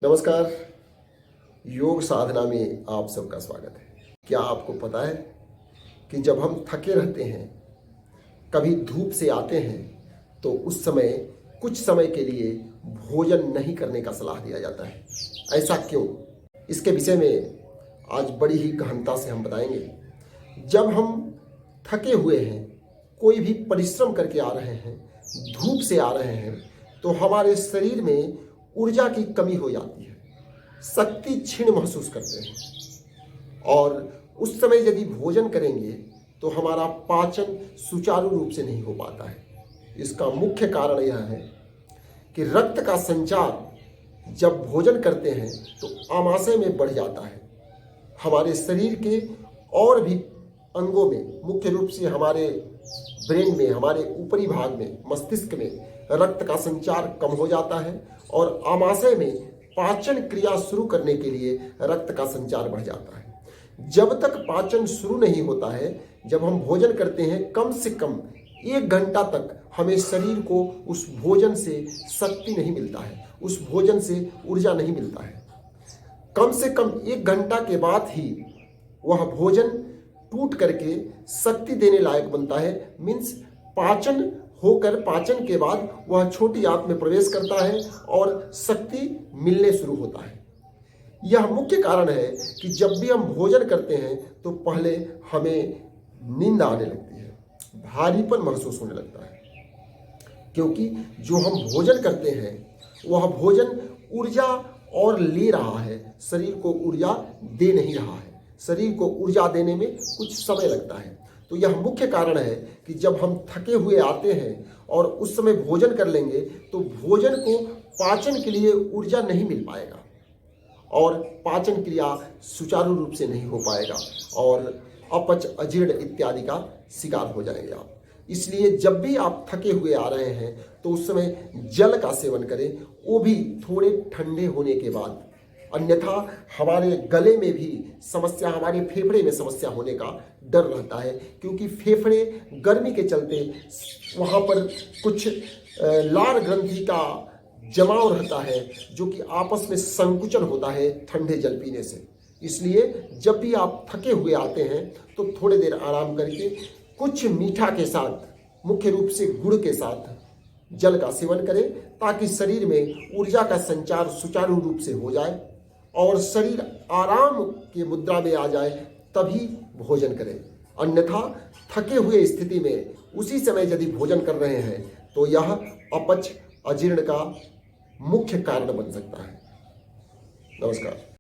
नमस्कार। योग साधना में आप सबका स्वागत है। क्या आपको पता है कि जब हम थके रहते हैं, कभी धूप से आते हैं, तो उस समय कुछ समय के लिए भोजन नहीं करने का सलाह दिया जाता है। ऐसा क्यों? इसके विषय में आज बड़ी ही गहनता से हम बताएंगे। जब हम थके हुए हैं, कोई भी परिश्रम करके आ रहे हैं, धूप से आ रहे हैं, तो हमारे शरीर में ऊर्जा की कमी हो जाती है, शक्ति क्षीण महसूस करते हैं और उस समय यदि भोजन करेंगे तो हमारा पाचन सुचारू रूप से नहीं हो पाता है। इसका मुख्य कारण यह है कि रक्त का संचार जब भोजन करते हैं तो आमाशय में बढ़ जाता है। हमारे शरीर के और भी अंगों में, मुख्य रूप से हमारे ब्रेन में, हमारे ऊपरी भाग में, मस्तिष्क में रक्त का संचार कम हो जाता है और आमाशय में पाचन क्रिया शुरू करने के लिए रक्त का संचार बढ़ जाता है। जब तक पाचन शुरू नहीं होता है, जब हम भोजन करते हैं, कम से कम 1 घंटा तक हमें शरीर को उस भोजन से शक्ति नहीं मिलता है, उस भोजन से ऊर्जा नहीं मिलता है। कम से कम 1 घंटा के बाद ही वह भोजन टूट करके शक्ति देने लायक बनता है। मीन्स पाचन होकर, पाचन के बाद वह छोटी आंत में प्रवेश करता है और शक्ति मिलने शुरू होता है। यह मुख्य कारण है कि जब भी हम भोजन करते हैं तो पहले हमें नींद आने लगती है, भारीपन महसूस होने लगता है, क्योंकि जो हम भोजन करते हैं वह भोजन ऊर्जा और ले रहा है, शरीर को ऊर्जा दे नहीं रहा है। शरीर को ऊर्जा देने में कुछ समय लगता है। तो यह मुख्य कारण है कि जब हम थके हुए आते हैं और उस समय भोजन कर लेंगे तो भोजन को पाचन के लिए ऊर्जा नहीं मिल पाएगा और पाचन क्रिया सुचारू रूप से नहीं हो पाएगा और अपच, अजीर्ण इत्यादि का शिकार हो जाएंगे आप। इसलिए जब भी आप थके हुए आ रहे हैं तो उस समय जल का सेवन करें, वो भी थोड़े ठंडे होने के बाद। अन्यथा हमारे गले में भी समस्या, हमारे फेफड़े में समस्या होने का डर रहता है, क्योंकि फेफड़े गर्मी के चलते वहाँ पर कुछ लार ग्रंथि का जमाव रहता है, जो कि आपस में संकुचन होता है ठंडे जल पीने से। इसलिए जब भी आप थके हुए आते हैं तो थोड़ी देर आराम करके कुछ मीठा के साथ, मुख्य रूप से गुड़ के साथ जल का सेवन करें, ताकि शरीर में ऊर्जा का संचार सुचारू रूप से हो जाए और शरीर आराम की मुद्रा में आ जाए, तभी भोजन करें। अन्यथा थके हुए स्थिति में उसी समय यदि भोजन कर रहे हैं तो यह अपच, अजीर्ण का मुख्य कारण बन सकता है। नमस्कार।